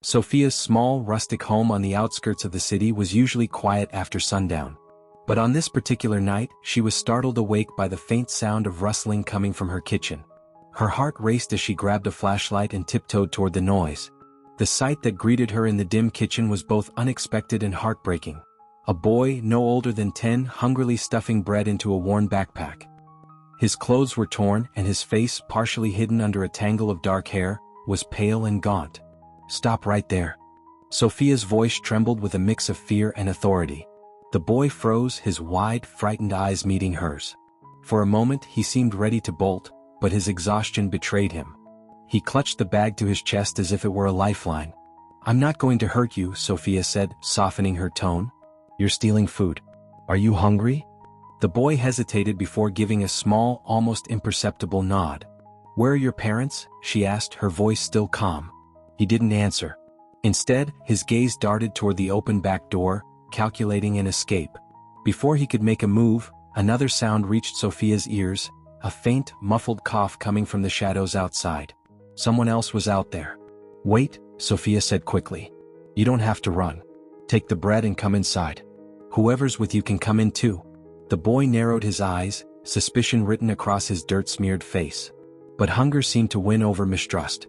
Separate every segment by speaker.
Speaker 1: Sophia's small, rustic home on the outskirts of the city was usually quiet after sundown. But on this particular night, she was startled awake by the faint sound of rustling coming from her kitchen. Her heart raced as she grabbed a flashlight and tiptoed toward the noise. The sight that greeted her in the dim kitchen was both unexpected and heartbreaking. A boy, no older than 10, hungrily stuffing bread into a worn backpack. His clothes were torn, and his face, partially hidden under a tangle of dark hair, was pale and gaunt. "Stop right there." Sophia's voice trembled with a mix of fear and authority. The boy froze, his wide, frightened eyes meeting hers. For a moment he seemed ready to bolt, but his exhaustion betrayed him. He clutched the bag to his chest as if it were a lifeline. "I'm not going to hurt you," Sophia said, softening her tone. "You're stealing food. Are you hungry?" The boy hesitated before giving a small, almost imperceptible nod. "Where are your parents?" she asked, her voice still calm. He didn't answer. Instead, his gaze darted toward the open back door, calculating an escape. Before he could make a move, another sound reached Sophia's ears, a faint, muffled cough coming from the shadows outside. Someone else was out there. "Wait," Sophia said quickly. "You don't have to run. Take the bread and come inside. Whoever's with you can come in too." The boy narrowed his eyes, suspicion written across his dirt-smeared face. But hunger seemed to win over mistrust.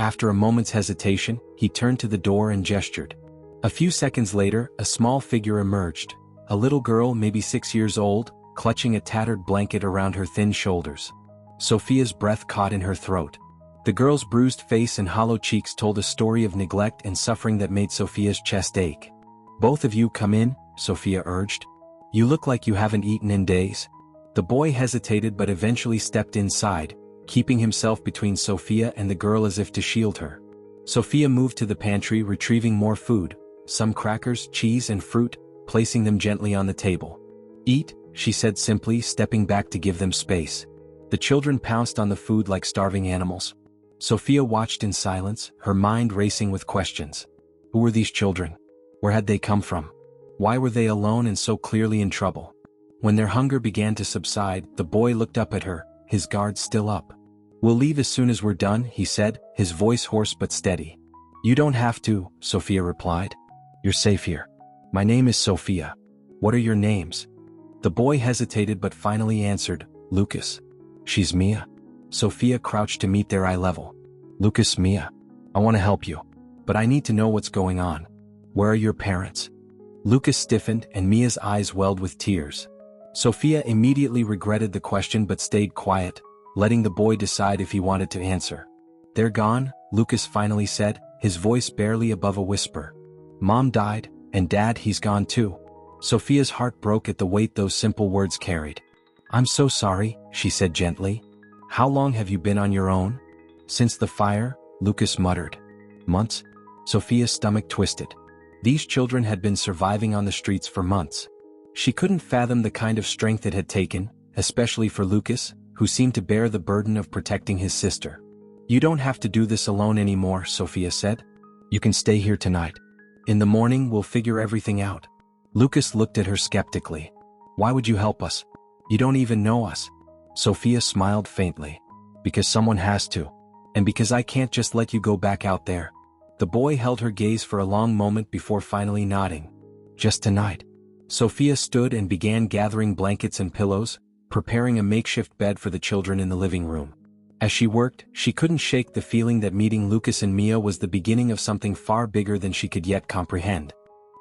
Speaker 1: After a moment's hesitation, he turned to the door and gestured. A few seconds later, a small figure emerged, a little girl maybe 6 years old, clutching a tattered blanket around her thin shoulders. Sophia's breath caught in her throat. The girl's bruised face and hollow cheeks told a story of neglect and suffering that made Sophia's chest ache. "Both of you come in," Sophia urged. "You look like you haven't eaten in days." The boy hesitated but eventually stepped inside, keeping himself between Sophia and the girl as if to shield her. Sophia moved to the pantry, retrieving more food, some crackers, cheese, and fruit, placing them gently on the table. "Eat," she said simply, stepping back to give them space. The children pounced on the food like starving animals. Sophia watched in silence, her mind racing with questions. Who were these children? Where had they come from? Why were they alone and so clearly in trouble? When their hunger began to subside, the boy looked up at her, his guard still up. "We'll leave as soon as we're done," he said, his voice hoarse but steady. "You don't have to," Sophia replied. "You're safe here. My name is Sophia. What are your names?" The boy hesitated but finally answered, "Lucas." "She's Mia." Sophia crouched to meet their eye level. "Lucas, Mia. I want to help you. But I need to know what's going on. Where are your parents?" Lucas stiffened and Mia's eyes welled with tears. Sophia immediately regretted the question but stayed quiet, letting the boy decide if he wanted to answer. "They're gone," Lucas finally said, his voice barely above a whisper. "Mom died, and Dad, he's gone too." Sophia's heart broke at the weight those simple words carried. "I'm so sorry," she said gently. "How long have you been on your own?" "Since the fire," Lucas muttered. "Months?" Sophia's stomach twisted. These children had been surviving on the streets for months. She couldn't fathom the kind of strength it had taken, especially for Lucas, who seemed to bear the burden of protecting his sister. "You don't have to do this alone anymore," Sophia said. "You can stay here tonight. In the morning we'll figure everything out." Lucas looked at her skeptically. "Why would you help us? You don't even know us." Sophia smiled faintly. "Because someone has to. And because I can't just let you go back out there." The boy held her gaze for a long moment before finally nodding. "Just tonight." Sophia stood and began gathering blankets and pillows, preparing a makeshift bed for the children in the living room. As she worked, she couldn't shake the feeling that meeting Lucas and Mia was the beginning of something far bigger than she could yet comprehend.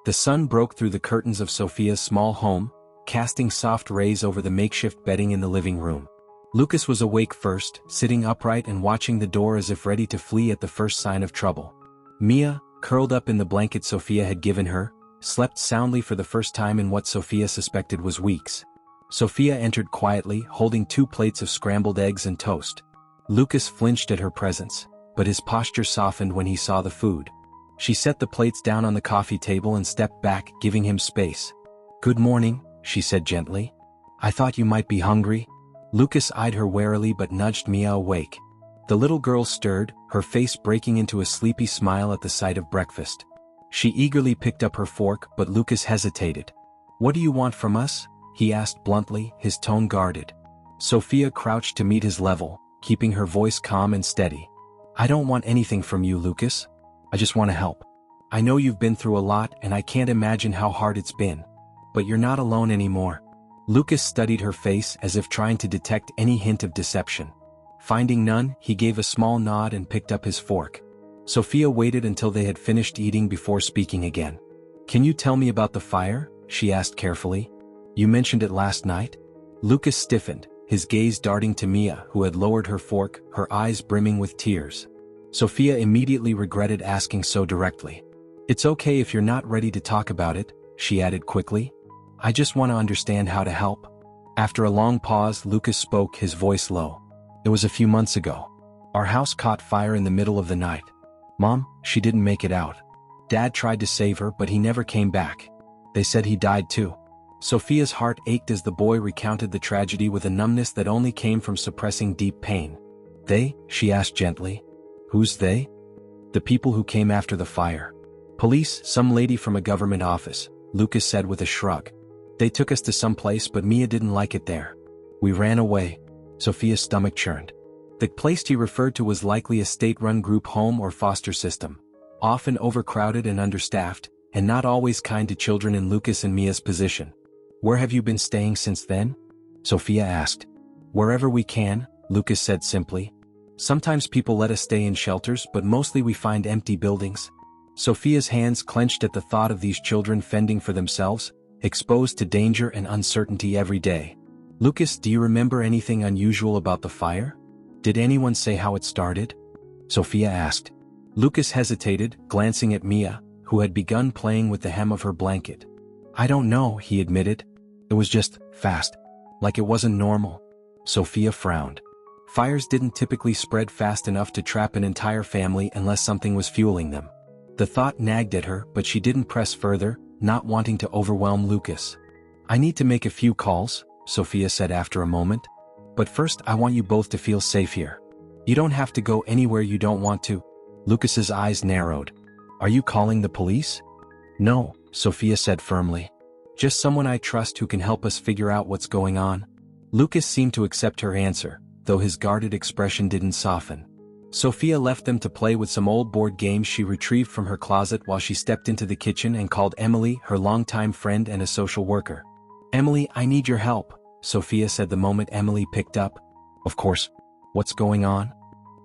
Speaker 1: The sun broke through the curtains of Sophia's small home, casting soft rays over the makeshift bedding in the living room. Lucas was awake first, sitting upright and watching the door as if ready to flee at the first sign of trouble. Mia, curled up in the blanket Sophia had given her, slept soundly for the first time in what Sophia suspected was weeks. Sophia entered quietly, holding 2 plates of scrambled eggs and toast. Lucas flinched at her presence, but his posture softened when he saw the food. She set the plates down on the coffee table and stepped back, giving him space. "Good morning," she said gently. "I thought you might be hungry." Lucas eyed her warily but nudged Mia awake. The little girl stirred, her face breaking into a sleepy smile at the sight of breakfast. She eagerly picked up her fork, but Lucas hesitated. "What do you want from us?" he asked bluntly, his tone guarded. Sophia crouched to meet his level, keeping her voice calm and steady. "I don't want anything from you, Lucas. I just want to help. I know you've been through a lot and I can't imagine how hard it's been. But you're not alone anymore. Lucas studied her face as if trying to detect any hint of deception. Finding none, he gave a small nod and picked up his fork. Sophia waited until they had finished eating before speaking again. Can you tell me about the fire? She asked carefully. You mentioned it last night? Lucas stiffened, his gaze darting to Mia, who had lowered her fork, her eyes brimming with tears. Sophia immediately regretted asking so directly. It's okay if you're not ready to talk about it, she added quickly. I just want to understand how to help. After a long pause, Lucas spoke, his voice low. It was a few months ago. Our house caught fire in the middle of the night. Mom, she didn't make it out. Dad tried to save her, but he never came back. They said he died too. Sophia's heart ached as the boy recounted the tragedy with a numbness that only came from suppressing deep pain. They? She asked gently. Who's they? The people who came after the fire. Police, some lady from a government office, Lucas said with a shrug. They took us to some place, but Mia didn't like it there. We ran away. Sophia's stomach churned. The place he referred to was likely a state-run group home or foster system, often overcrowded and understaffed, and not always kind to children in Lucas and Mia's position. Where have you been staying since then? Sophia asked. Wherever we can, Lucas said simply. Sometimes people let us stay in shelters, but mostly we find empty buildings. Sophia's hands clenched at the thought of these children fending for themselves, exposed to danger and uncertainty every day. Lucas, do you remember anything unusual about the fire? Did anyone say how it started? Sophia asked. Lucas hesitated, glancing at Mia, who had begun playing with the hem of her blanket. I don't know, he admitted. It was just fast. Like it wasn't normal. Sophia frowned. Fires didn't typically spread fast enough to trap an entire family unless something was fueling them. The thought nagged at her, but she didn't press further, not wanting to overwhelm Lucas. I need to make a few calls, Sophia said after a moment. But first I want you both to feel safe here. You don't have to go anywhere you don't want to. Lucas's eyes narrowed. Are you calling the police? No, Sophia said firmly. Just someone I trust who can help us figure out what's going on. Lucas seemed to accept her answer, though his guarded expression didn't soften. Sophia left them to play with some old board games she retrieved from her closet while she stepped into the kitchen and called Emily, her longtime friend and a social worker. Emily, I need your help, Sophia said the moment Emily picked up. Of course. What's going on?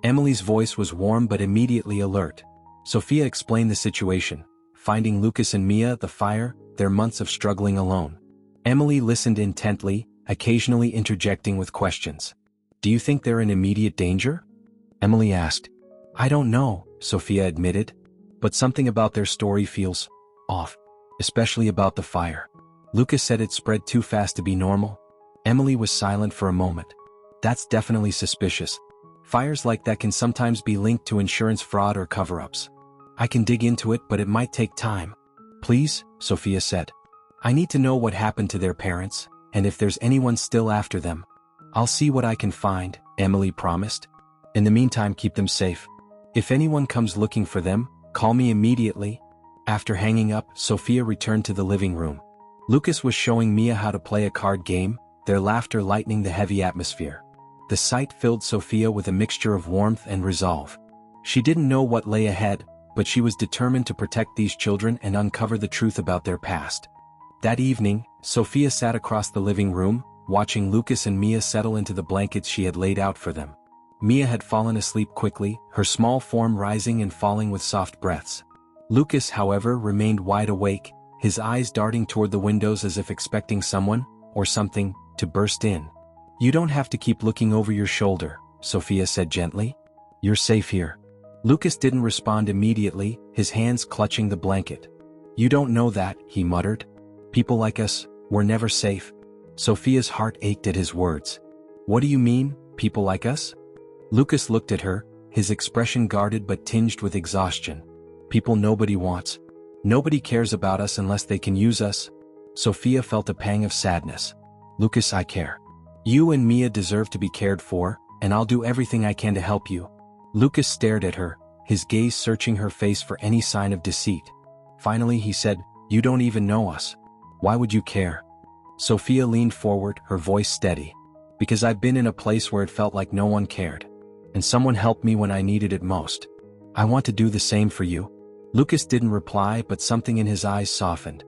Speaker 1: Emily's voice was warm but immediately alert. Sophia explained the situation, finding Lucas and Mia, the fire, their months of struggling alone. Emily listened intently, occasionally interjecting with questions. Do you think they're in immediate danger? Emily asked. I don't know, Sophia admitted. But something about their story feels off, especially about the fire. Lucas said it spread too fast to be normal. Emily was silent for a moment. That's definitely suspicious. Fires like that can sometimes be linked to insurance fraud or cover-ups. I can dig into it, but it might take time. Please, Sophia said. I need to know what happened to their parents, and if there's anyone still after them. I'll see what I can find, Emily promised. In the meantime, keep them safe. If anyone comes looking for them, call me immediately. After hanging up, Sophia returned to the living room. Lucas was showing Mia how to play a card game, their laughter lightening the heavy atmosphere. The sight filled Sophia with a mixture of warmth and resolve. She didn't know what lay ahead, but she was determined to protect these children and uncover the truth about their past. That evening, Sophia sat across the living room, watching Lucas and Mia settle into the blankets she had laid out for them. Mia had fallen asleep quickly, her small form rising and falling with soft breaths. Lucas, however, remained wide awake, his eyes darting toward the windows as if expecting someone, or something, to burst in. You don't have to keep looking over your shoulder, Sophia said gently. You're safe here. Lucas didn't respond immediately, his hands clutching the blanket. You don't know that, he muttered. People like us, we're never safe. Sophia's heart ached at his words. What do you mean, people like us? Lucas looked at her, his expression guarded but tinged with exhaustion. People nobody wants. Nobody cares about us unless they can use us. Sophia felt a pang of sadness. Lucas, I care. You and Mia deserve to be cared for, and I'll do everything I can to help you. Lucas stared at her, his gaze searching her face for any sign of deceit. Finally he said, You don't even know us. Why would you care? Sophia leaned forward, her voice steady. Because I've been in a place where it felt like no one cared. And someone helped me when I needed it most. I want to do the same for you. Lucas didn't reply, but something in his eyes softened.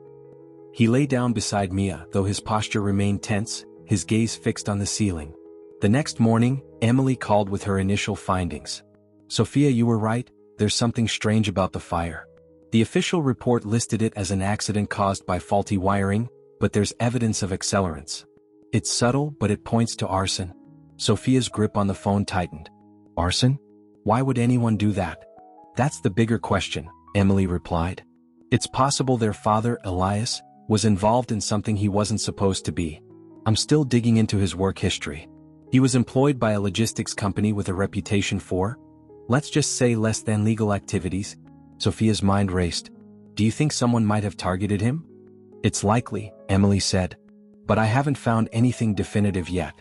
Speaker 1: He lay down beside Mia, though his posture remained tense, his gaze fixed on the ceiling. The next morning, Emily called with her initial findings. Sophia, you were right, there's something strange about the fire. The official report listed it as an accident caused by faulty wiring, but there's evidence of accelerants. It's subtle, but it points to arson. Sophia's grip on the phone tightened. Arson? Why would anyone do that? That's the bigger question, Emily replied. It's possible their father, Elias, was involved in something he wasn't supposed to be. I'm still digging into his work history. He was employed by a logistics company with a reputation for, let's just say, less than legal activities. Sophia's mind raced. Do you think someone might have targeted him? It's likely, Emily said. But I haven't found anything definitive yet.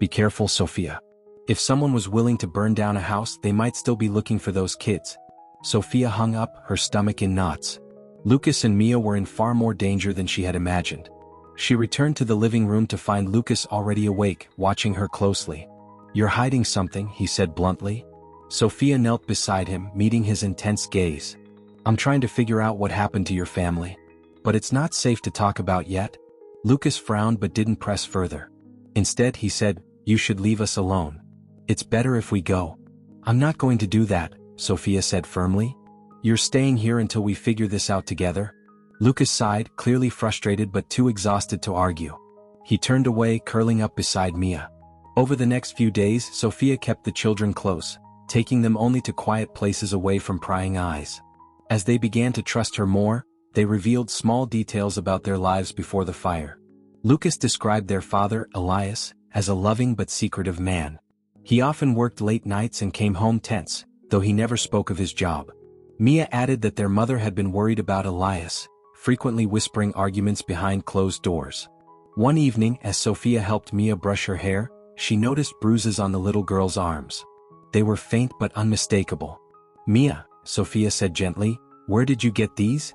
Speaker 1: Be careful, Sophia. If someone was willing to burn down a house, they might still be looking for those kids. Sophia hung up, her stomach in knots. Lucas and Mia were in far more danger than she had imagined. She returned to the living room to find Lucas already awake, watching her closely. You're hiding something, he said bluntly. Sophia knelt beside him, meeting his intense gaze. I'm trying to figure out what happened to your family. But it's not safe to talk about yet. Lucas frowned but didn't press further. Instead, he said, you should leave us alone. It's better if we go. I'm not going to do that, Sophia said firmly. You're staying here until we figure this out together? Lucas sighed, clearly frustrated but too exhausted to argue. He turned away, curling up beside Mia. Over the next few days, Sophia kept the children close, taking them only to quiet places away from prying eyes. As they began to trust her more, they revealed small details about their lives before the fire. Lucas described their father, Elias, as a loving but secretive man. He often worked late nights and came home tense, though he never spoke of his job. Mia added that their mother had been worried about Elias, frequently whispering arguments behind closed doors. One evening, as Sophia helped Mia brush her hair, she noticed bruises on the little girl's arms. They were faint but unmistakable. Mia, Sophia said gently, where did you get these?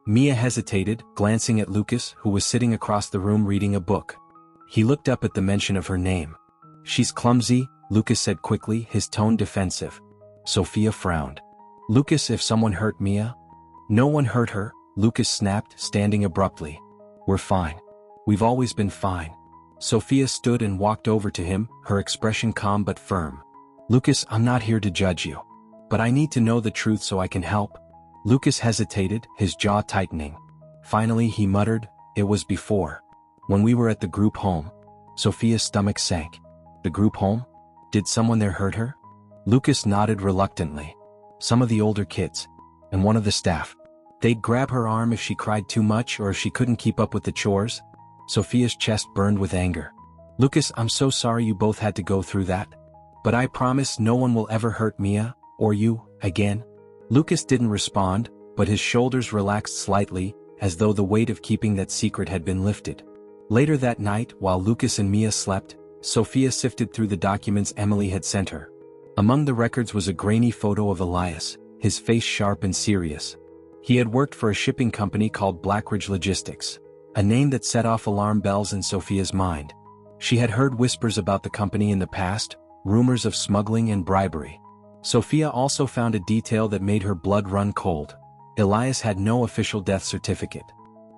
Speaker 1: Mia hesitated, glancing at Lucas, who was sitting across the room reading a book. He looked up at the mention of her name. She's clumsy, Lucas said quickly, his tone defensive. Sophia frowned. Lucas, if someone hurt Mia? No one hurt her, Lucas snapped, standing abruptly. We're fine. We've always been fine. Sophia stood and walked over to him, her expression calm but firm. Lucas, I'm not here to judge you. But I need to know the truth so I can help. Lucas hesitated, his jaw tightening. Finally he muttered, it was before. When we were at the group home. Sophia's stomach sank. The group home? Did someone there hurt her? Lucas nodded reluctantly. Some of the older kids. And one of the staff. They'd grab her arm if she cried too much or if she couldn't keep up with the chores. Sophia's chest burned with anger. Lucas, I'm so sorry you both had to go through that. But I promise no one will ever hurt Mia, or you, again. Lucas didn't respond, but his shoulders relaxed slightly, as though the weight of keeping that secret had been lifted. Later that night, while Lucas and Mia slept, Sophia sifted through the documents Emily had sent her. Among the records was a grainy photo of Elias, his face sharp and serious. He had worked for a shipping company called Blackridge Logistics, a name that set off alarm bells in Sophia's mind. She had heard whispers about the company in the past, rumors of smuggling and bribery. Sophia also found a detail that made her blood run cold. Elias had no official death certificate.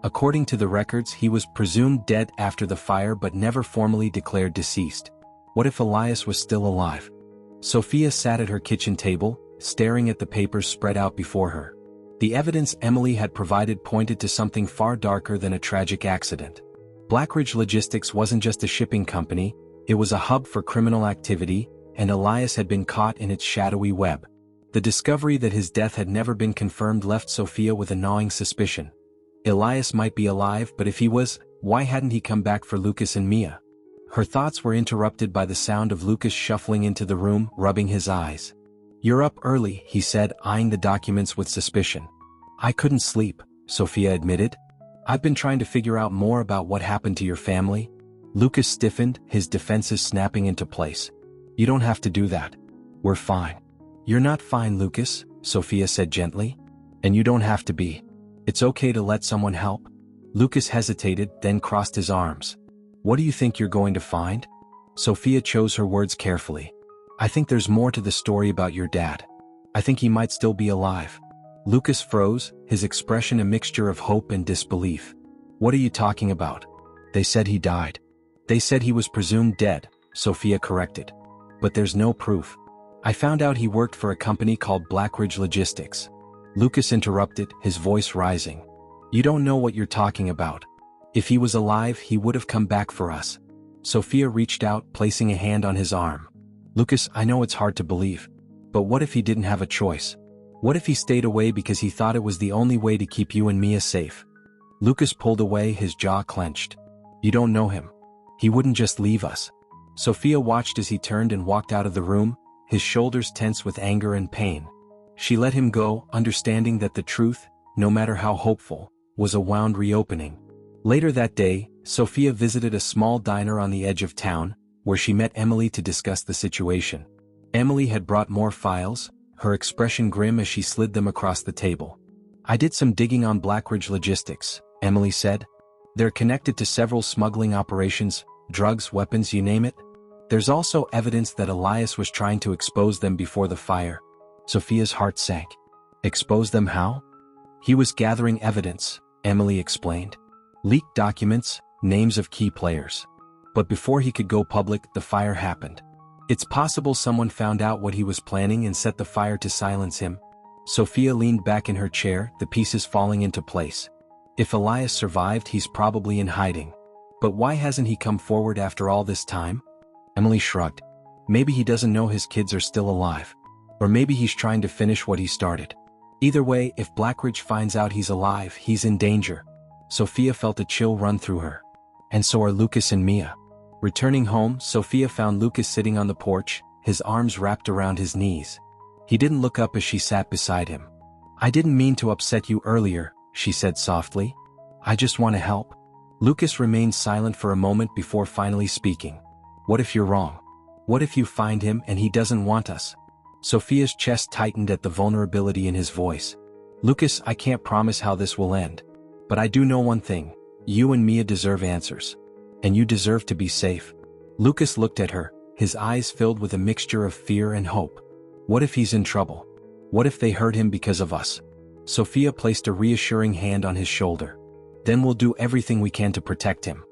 Speaker 1: According to the records, he was presumed dead after the fire but never formally declared deceased. What if Elias was still alive? Sophia sat at her kitchen table, staring at the papers spread out before her. The evidence Emily had provided pointed to something far darker than a tragic accident. Blackridge Logistics wasn't just a shipping company, it was a hub for criminal activity, and Elias had been caught in its shadowy web. The discovery that his death had never been confirmed left Sophia with a gnawing suspicion. Elias might be alive, but if he was, why hadn't he come back for Lucas and Mia? Her thoughts were interrupted by the sound of Lucas shuffling into the room, rubbing his eyes. You're up early, he said, eyeing the documents with suspicion. I couldn't sleep, Sophia admitted. I've been trying to figure out more about what happened to your family. Lucas stiffened, his defenses snapping into place. You don't have to do that. We're fine. You're not fine, Lucas, Sophia said gently. And you don't have to be. It's okay to let someone help. Lucas hesitated, then crossed his arms. What do you think you're going to find? Sophia chose her words carefully. I think there's more to the story about your dad. I think he might still be alive. Lucas froze, his expression a mixture of hope and disbelief. What are you talking about? They said he died. They said he was presumed dead, Sophia corrected. But there's no proof. I found out he worked for a company called Blackridge Logistics. Lucas interrupted, his voice rising. You don't know what you're talking about. If he was alive, he would have come back for us. Sophia reached out, placing a hand on his arm. Lucas, I know it's hard to believe. But what if he didn't have a choice? What if he stayed away because he thought it was the only way to keep you and Mia safe? Lucas pulled away, his jaw clenched. You don't know him. He wouldn't just leave us. Sophia watched as he turned and walked out of the room, his shoulders tense with anger and pain. She let him go, understanding that the truth, no matter how hopeful, was a wound reopening. Later that day, Sophia visited a small diner on the edge of town, where she met Emily to discuss the situation. Emily had brought more files, her expression grim as she slid them across the table. I did some digging on Blackridge Logistics, Emily said. They're connected to several smuggling operations, drugs, weapons, you name it. There's also evidence that Elias was trying to expose them before the fire. Sophia's heart sank. Expose them how? He was gathering evidence, Emily explained. Leaked documents, names of key players. But before he could go public, the fire happened. It's possible someone found out what he was planning and set the fire to silence him. Sophia leaned back in her chair, the pieces falling into place. If Elias survived, he's probably in hiding. But why hasn't he come forward after all this time? Emily shrugged. Maybe he doesn't know his kids are still alive. Or maybe he's trying to finish what he started. Either way, if Blackridge finds out he's alive, he's in danger. Sophia felt a chill run through her. And so are Lucas and Mia. Returning home, Sophia found Lucas sitting on the porch, his arms wrapped around his knees. He didn't look up as she sat beside him. I didn't mean to upset you earlier, she said softly. I just want to help. Lucas remained silent for a moment before finally speaking. What if you're wrong? What if you find him and he doesn't want us? Sophia's chest tightened at the vulnerability in his voice. Lucas, I can't promise how this will end. But I do know one thing. You and Mia deserve answers. And you deserve to be safe. Lucas looked at her, his eyes filled with a mixture of fear and hope. What if he's in trouble? What if they hurt him because of us? Sophia placed a reassuring hand on his shoulder. Then we'll do everything we can to protect him.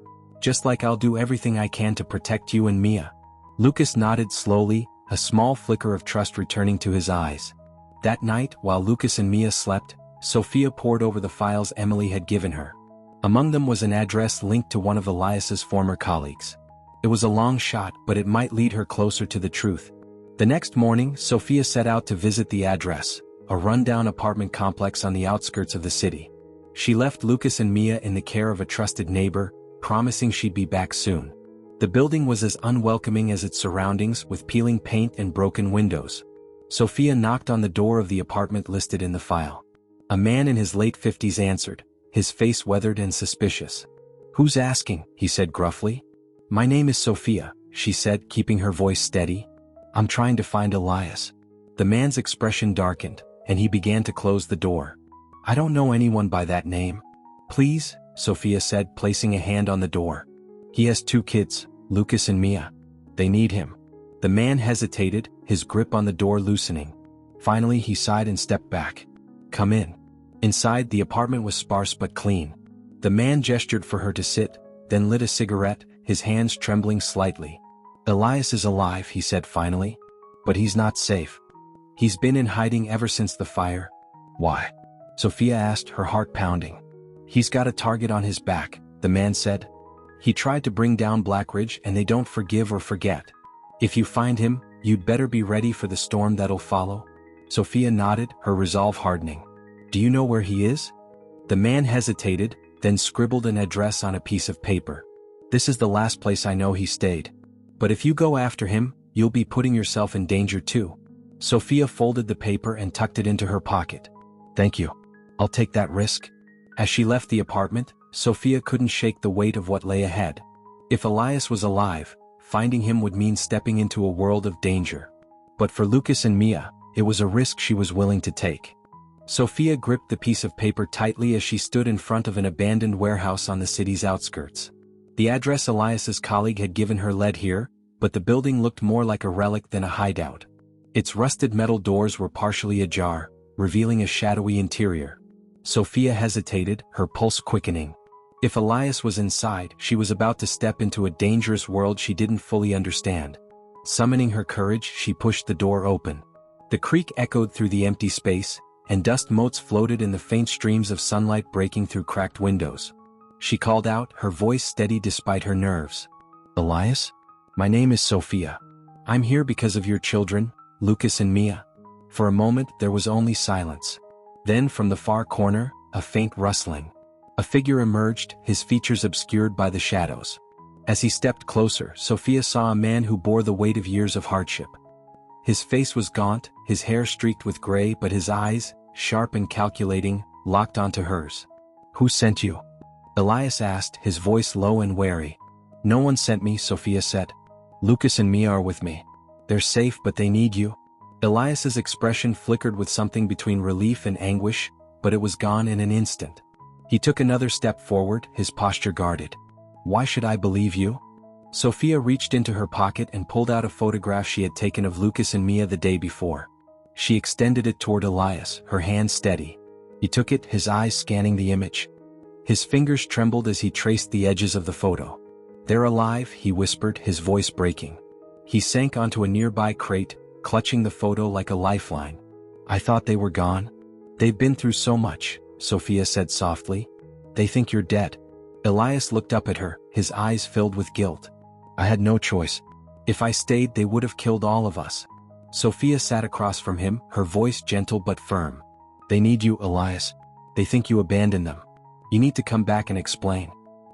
Speaker 1: Just like I'll do everything I can to protect you and Mia. Lucas nodded slowly, a small flicker of trust returning to his eyes. That night, while Lucas and Mia slept, Sophia pored over the files Emily had given her. Among them was an address linked to one of Elias's former colleagues. It was a long shot, but it might lead her closer to the truth. The next morning, Sophia set out to visit the address, a rundown apartment complex on the outskirts of the city. She left Lucas and Mia in the care of a trusted neighbor, promising she'd be back soon. The building was as unwelcoming as its surroundings, with peeling paint and broken windows. Sophia knocked on the door of the apartment listed in the file. A man in his late 50s answered, his face weathered and suspicious. Who's asking? He said gruffly. My name is Sophia, she said, keeping her voice steady. I'm trying to find Elias. The man's expression darkened, and he began to close the door. I don't know anyone by that name. Please, Sophia said, placing a hand on the door. He has 2 kids, Lucas and Mia. They need him. The man hesitated, his grip on the door loosening. Finally, he sighed and stepped back. Come in. Inside, the apartment was sparse but clean. The man gestured for her to sit, then lit a cigarette, his hands trembling slightly. Elias is alive, he said finally. But he's not safe. He's been in hiding ever since the fire. Why? Sophia asked, her heart pounding. He's got a target on his back, the man said. He tried to bring down Blackridge, and they don't forgive or forget. If you find him, you'd better be ready for the storm that'll follow. Sophia nodded, her resolve hardening. Do you know where he is? The man hesitated, then scribbled an address on a piece of paper. This is the last place I know he stayed. But if you go after him, you'll be putting yourself in danger too. Sophia folded the paper and tucked it into her pocket. Thank you. I'll take that risk. As she left the apartment, Sophia couldn't shake the weight of what lay ahead. If Elias was alive, finding him would mean stepping into a world of danger. But for Lucas and Mia, it was a risk she was willing to take. Sophia gripped the piece of paper tightly as she stood in front of an abandoned warehouse on the city's outskirts. The address Elias's colleague had given her led here, but the building looked more like a relic than a hideout. Its rusted metal doors were partially ajar, revealing a shadowy interior. Sophia hesitated, her pulse quickening. If Elias was inside, she was about to step into a dangerous world she didn't fully understand. Summoning her courage, she pushed the door open. The creak echoed through the empty space, and dust motes floated in the faint streams of sunlight breaking through cracked windows. She called out, her voice steady despite her nerves. "Elias? My name is Sophia. I'm here because of your children, Lucas and Mia." For a moment there was only silence. Then from the far corner, a faint rustling. A figure emerged, his features obscured by the shadows. As he stepped closer, Sophia saw a man who bore the weight of years of hardship. His face was gaunt, his hair streaked with gray, but his eyes, sharp and calculating, locked onto hers. "Who sent you?" Elias asked, his voice low and wary. "No one sent me," Sophia said. "Lucas and Mia are with me. They're safe, but they need you." Elias's expression flickered with something between relief and anguish, but it was gone in an instant. He took another step forward, his posture guarded. "Why should I believe you?" Sophia reached into her pocket and pulled out a photograph she had taken of Lucas and Mia the day before. She extended it toward Elias, her hand steady. He took it, his eyes scanning the image. His fingers trembled as he traced the edges of the photo. "They're alive," he whispered, his voice breaking. He sank onto a nearby crate, clutching the photo like a lifeline. "I thought they were gone." "They've been through so much," Sophia said softly. "They think you're dead." Elias looked up at her, his eyes filled with guilt. "I had no choice. If I stayed, they would have killed all of us." Sophia sat across from him, her voice gentle but firm. "They need you, Elias. They think you abandoned them. You need to come back and explain."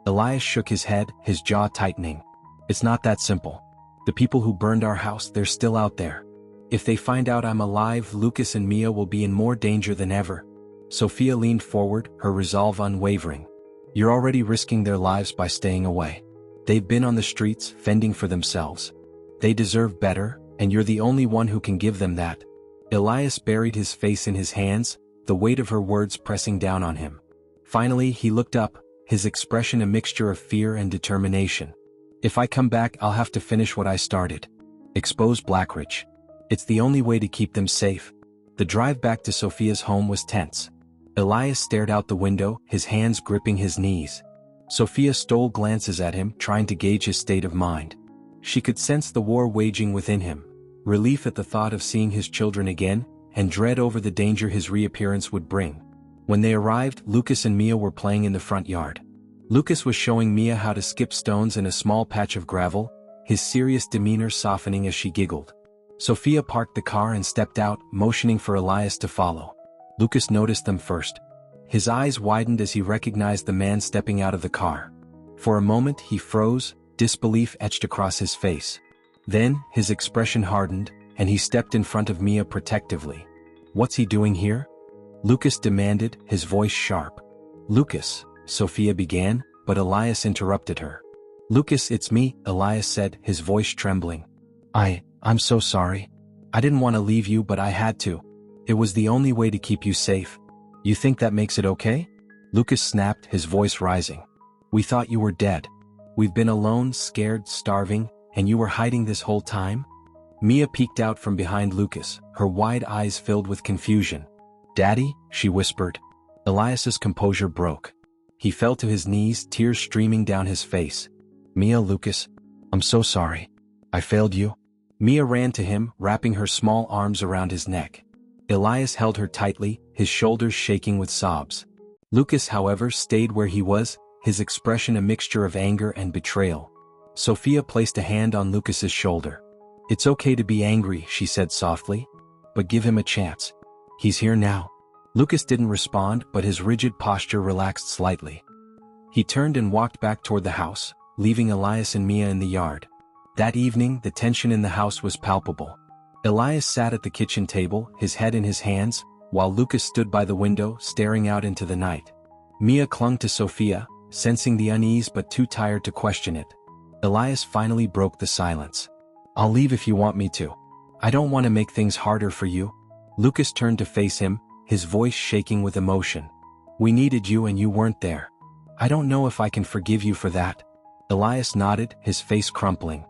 Speaker 1: Elias shook his head, his jaw tightening. "It's not that simple. The people who burned our house, they're still out there. If they find out I'm alive, Lucas and Mia will be in more danger than ever." Sophia leaned forward, her resolve unwavering. "You're already risking their lives by staying away. They've been on the streets, fending for themselves. They deserve better, and you're the only one who can give them that." Elias buried his face in his hands, the weight of her words pressing down on him. Finally he looked up, his expression a mixture of fear and determination. "If I come back, I'll have to finish what I started. Expose Blackridge. It's the only way to keep them safe." The drive back to Sophia's home was tense. Elias stared out the window, his hands gripping his knees. Sophia stole glances at him, trying to gauge his state of mind. She could sense the war waging within him, relief at the thought of seeing his children again, and dread over the danger his reappearance would bring. When they arrived, Lucas and Mia were playing in the front yard. Lucas was showing Mia how to skip stones in a small patch of gravel, his serious demeanor softening as she giggled. Sophia parked the car and stepped out, motioning for Elias to follow. Lucas noticed them first. His eyes widened as he recognized the man stepping out of the car. For a moment he froze, disbelief etched across his face. Then, his expression hardened, and he stepped in front of Mia protectively. "What's he doing here?" Lucas demanded, his voice sharp. "Lucas," Sophia began, but Elias interrupted her. "Lucas, it's me," Elias said, his voice trembling. I'm so sorry. I didn't want to leave you, but I had to. It was the only way to keep you safe. You think that makes it okay?" Lucas snapped, his voice rising. "We thought you were dead. We've been alone, scared, starving, and you were hiding this whole time?" Mia peeked out from behind Lucas, her wide eyes filled with confusion. "Daddy?" she whispered. Elias's composure broke. He fell to his knees, tears streaming down his face. "Mia, Lucas, I'm so sorry. I failed you." Mia ran to him, wrapping her small arms around his neck. Elias held her tightly, his shoulders shaking with sobs. Lucas, however, stayed where he was, his expression a mixture of anger and betrayal. Sophia placed a hand on Lucas's shoulder. "It's okay to be angry," she said softly. "But give him a chance. He's here now." Lucas didn't respond, but his rigid posture relaxed slightly. He turned and walked back toward the house, leaving Elias and Mia in the yard. That evening, the tension in the house was palpable. Elias sat at the kitchen table, his head in his hands, while Lucas stood by the window, staring out into the night. Mia clung to Sophia, sensing the unease but too tired to question it. Elias finally broke the silence. "I'll leave if you want me to. I don't want to make things harder for you." Lucas turned to face him, his voice shaking with emotion. "We needed you and you weren't there. I don't know if I can forgive you for that." Elias nodded, his face crumpling.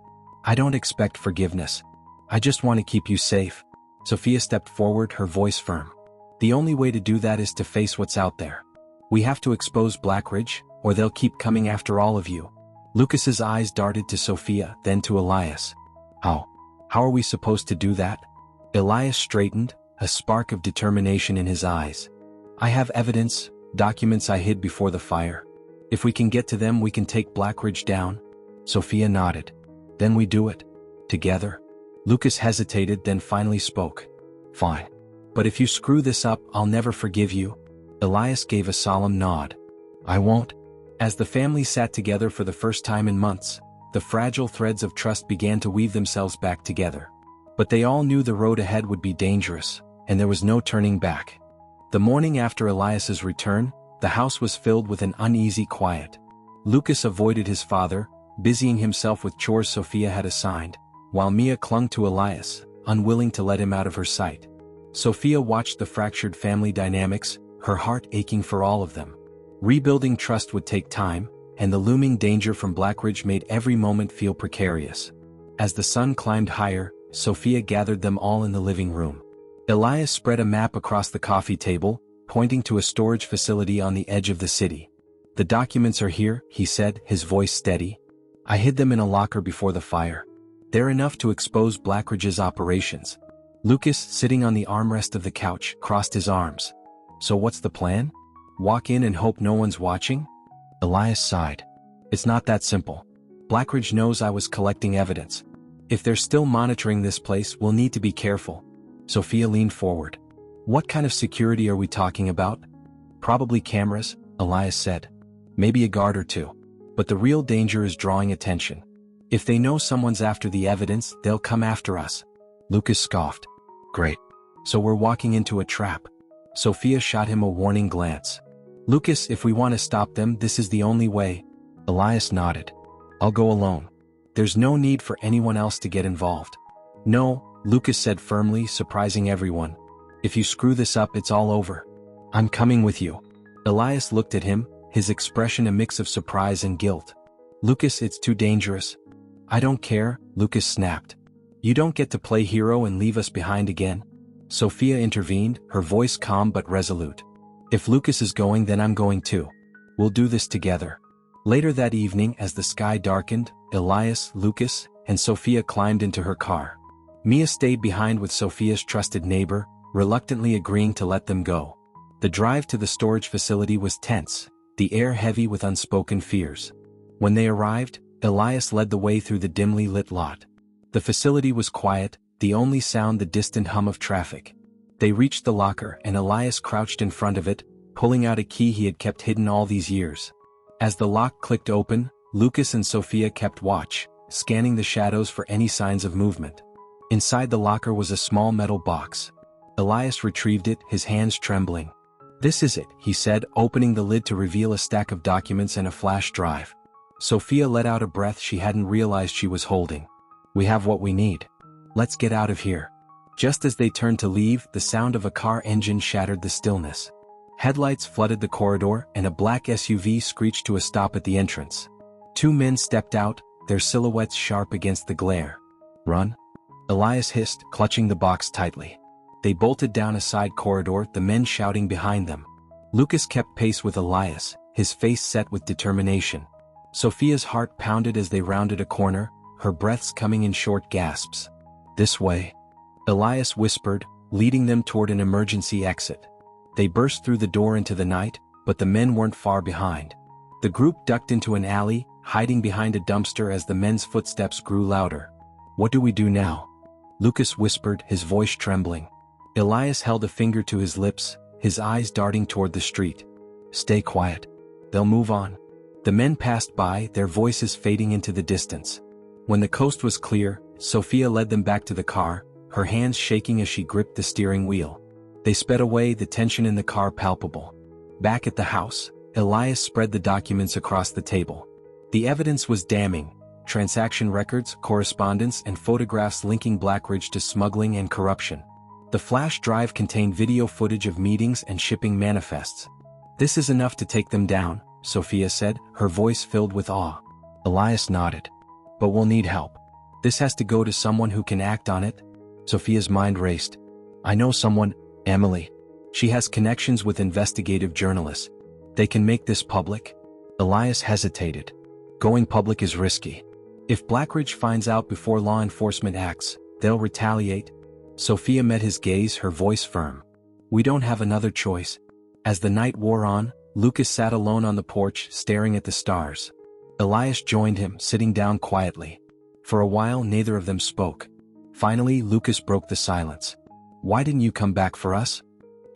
Speaker 1: "I don't expect forgiveness. I just want to keep you safe." Sophia stepped forward, her voice firm. The only way to do that is to face what's out there. We have to expose Blackridge, or they'll keep coming after all of you. Lucas's eyes darted to Sophia, then to Elias. How are we supposed to do that? Elias straightened, a spark of determination in his eyes. I have evidence, documents I hid before the fire. If we can get to them, we can take Blackridge down. Sophia nodded. Then we do it. Together. Lucas hesitated, then finally spoke. Fine. But if you screw this up, I'll never forgive you. Elias gave a solemn nod. I won't. As the family sat together for the first time in months, the fragile threads of trust began to weave themselves back together. But they all knew the road ahead would be dangerous, and there was no turning back. The morning after Elias's return, the house was filled with an uneasy quiet. Lucas avoided his father, busying himself with chores Sophia had assigned, while Mia clung to Elias, unwilling to let him out of her sight. Sophia watched the fractured family dynamics, her heart aching for all of them. Rebuilding trust would take time, and the looming danger from Blackridge made every moment feel precarious. As the sun climbed higher, Sophia gathered them all in the living room. Elias spread a map across the coffee table, pointing to a storage facility on the edge of the city. The documents are here, he said, his voice steady. I hid them in a locker before the fire. They're enough to expose Blackridge's operations. Lucas, sitting on the armrest of the couch, crossed his arms. So what's the plan? Walk in and hope no one's watching? Elias sighed. It's not that simple. Blackridge knows I was collecting evidence. If they're still monitoring this place, we'll need to be careful. Sophia leaned forward. What kind of security are we talking about? Probably cameras, Elias said. Maybe a guard or two. But the real danger is drawing attention. If they know someone's after the evidence, they'll come after us. Lucas scoffed. Great. So we're walking into a trap. Sophia shot him a warning glance. Lucas, if we want to stop them, this is the only way. Elias nodded. I'll go alone. There's no need for anyone else to get involved. No, Lucas said firmly, surprising everyone. If you screw this up, it's all over. I'm coming with you. Elias looked at him, his expression a mix of surprise and guilt. Lucas, it's too dangerous. I don't care, Lucas snapped. You don't get to play hero and leave us behind again. Sophia intervened, her voice calm but resolute. If Lucas is going, then I'm going too. We'll do this together. Later that evening, as the sky darkened, Elias, Lucas, and Sophia climbed into her car. Mia stayed behind with Sophia's trusted neighbor, reluctantly agreeing to let them go. The drive to the storage facility was tense, the air heavy with unspoken fears. When they arrived, Elias led the way through the dimly lit lot. The facility was quiet, the only sound the distant hum of traffic. They reached the locker and Elias crouched in front of it, pulling out a key he had kept hidden all these years. As the lock clicked open, Lucas and Sophia kept watch, scanning the shadows for any signs of movement. Inside the locker was a small metal box. Elias retrieved it, his hands trembling. This is it, he said, opening the lid to reveal a stack of documents and a flash drive. Sophia let out a breath she hadn't realized she was holding. We have what we need. Let's get out of here. Just as they turned to leave, the sound of a car engine shattered the stillness. Headlights flooded the corridor, and a black SUV screeched to a stop at the entrance. Two men stepped out, their silhouettes sharp against the glare. Run? Elias hissed, clutching the box tightly. They bolted down a side corridor, the men shouting behind them. Lucas kept pace with Elias, his face set with determination. Sophia's heart pounded as they rounded a corner, her breaths coming in short gasps. This way. Elias whispered, leading them toward an emergency exit. They burst through the door into the night, but the men weren't far behind. The group ducked into an alley, hiding behind a dumpster as the men's footsteps grew louder. What do we do now? Lucas whispered, his voice trembling. Elias held a finger to his lips, his eyes darting toward the street. Stay quiet. They'll move on. The men passed by, their voices fading into the distance. When the coast was clear, Sophia led them back to the car, her hands shaking as she gripped the steering wheel. They sped away, the tension in the car palpable. Back at the house, Elias spread the documents across the table. The evidence was damning: transaction records, correspondence, and photographs linking Blackridge to smuggling and corruption. The flash drive contained video footage of meetings and shipping manifests. This is enough to take them down, Sophia said, her voice filled with awe. Elias nodded. But we'll need help. This has to go to someone who can act on it. Sophia's mind raced. I know someone, Emily. She has connections with investigative journalists. They can make this public. Elias hesitated. Going public is risky. If Blackridge finds out before law enforcement acts, they'll retaliate. Sophia met his gaze, her voice firm. We don't have another choice. As the night wore on, Lucas sat alone on the porch, staring at the stars. Elias joined him, sitting down quietly. For a while, neither of them spoke. Finally, Lucas broke the silence. Why didn't you come back for us?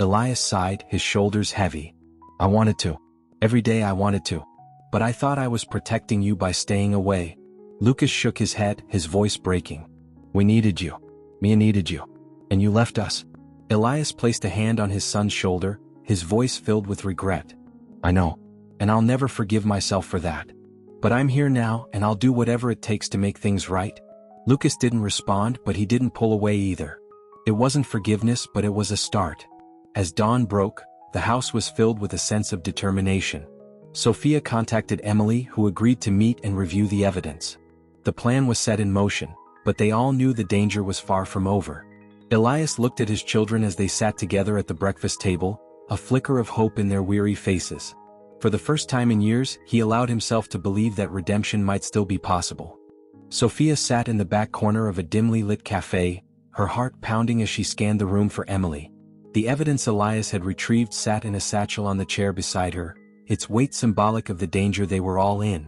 Speaker 1: Elias sighed, his shoulders heavy. I wanted to. Every day I wanted to. But I thought I was protecting you by staying away. Lucas shook his head, his voice breaking. We needed you. Mia needed you. And you left us. Elias placed a hand on his son's shoulder, his voice filled with regret. I know. And I'll never forgive myself for that. But I'm here now, and I'll do whatever it takes to make things right. Lucas didn't respond, but he didn't pull away either. It wasn't forgiveness, but it was a start. As dawn broke, the house was filled with a sense of determination. Sophia contacted Emily, who agreed to meet and review the evidence. The plan was set in motion, but they all knew the danger was far from over. Elias looked at his children as they sat together at the breakfast table, a flicker of hope in their weary faces. For the first time in years, he allowed himself to believe that redemption might still be possible. Sophia sat in the back corner of a dimly lit cafe, her heart pounding as she scanned the room for Emily. The evidence Elias had retrieved sat in a satchel on the chair beside her, its weight symbolic of the danger they were all in.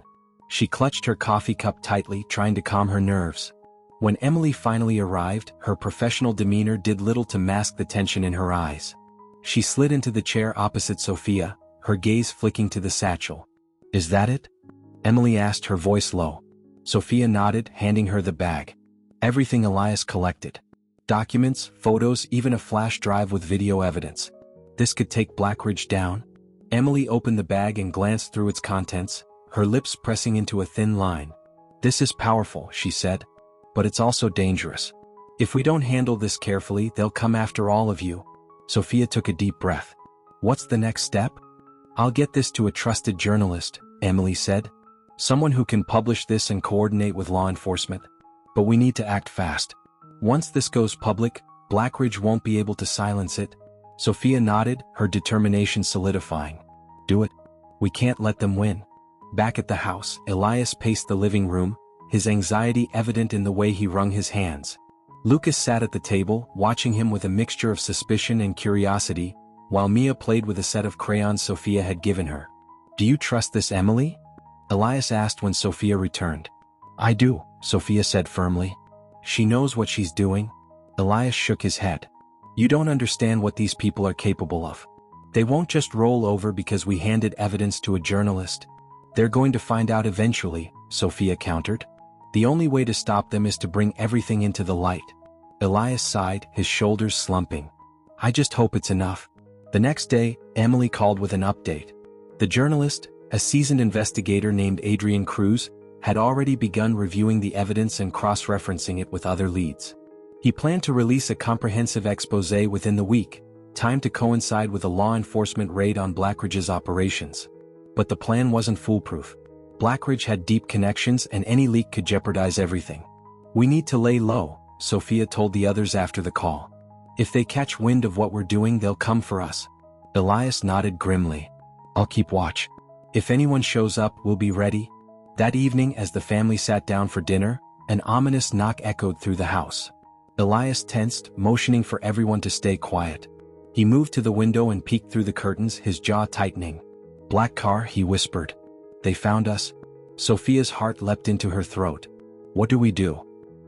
Speaker 1: She clutched her coffee cup tightly, trying to calm her nerves. When Emily finally arrived, her professional demeanor did little to mask the tension in her eyes. She slid into the chair opposite Sophia, her gaze flicking to the satchel. Is that it? Emily asked, her voice low. Sophia nodded, handing her the bag. Everything Elias collected. Documents, photos, even a flash drive with video evidence. This could take Blackridge down. Emily opened the bag and glanced through its contents, her lips pressing into a thin line. This is powerful, she said. But it's also dangerous. If we don't handle this carefully, they'll come after all of you. Sophia took a deep breath. What's the next step? I'll get this to a trusted journalist, Emily said. Someone who can publish this and coordinate with law enforcement. But we need to act fast. Once this goes public, Blackridge won't be able to silence it. Sophia nodded, her determination solidifying. Do it. We can't let them win. Back at the house, Elias paced the living room, his anxiety evident in the way he wrung his hands. Lucas sat at the table, watching him with a mixture of suspicion and curiosity, while Mia played with a set of crayons Sophia had given her. Do you trust this Emily? Elias asked when Sophia returned. I do, Sophia said firmly. She knows what she's doing. Elias shook his head. You don't understand what these people are capable of. They won't just roll over because we handed evidence to a journalist. They're going to find out eventually, Sophia countered. The only way to stop them is to bring everything into the light. Elias sighed, his shoulders slumping. I just hope it's enough. The next day, Emily called with an update. The journalist, a seasoned investigator named Adrian Cruz, had already begun reviewing the evidence and cross-referencing it with other leads. He planned to release a comprehensive exposé within the week, timed to coincide with a law enforcement raid on Blackridge's operations. But the plan wasn't foolproof. Blackridge had deep connections and any leak could jeopardize everything. We need to lay low, Sophia told the others after the call. If they catch wind of what we're doing, they'll come for us. Elias nodded grimly. I'll keep watch. If anyone shows up, we'll be ready. That evening, as the family sat down for dinner, an ominous knock echoed through the house. Elias tensed, motioning for everyone to stay quiet. He moved to the window and peeked through the curtains, his jaw tightening. Black car, he whispered. They found us. Sophia's heart leapt into her throat. What do we do?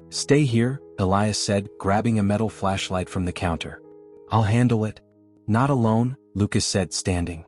Speaker 1: Stay here, Elias said, grabbing a metal flashlight from the counter. I'll handle it. Not alone, Lucas said, standing.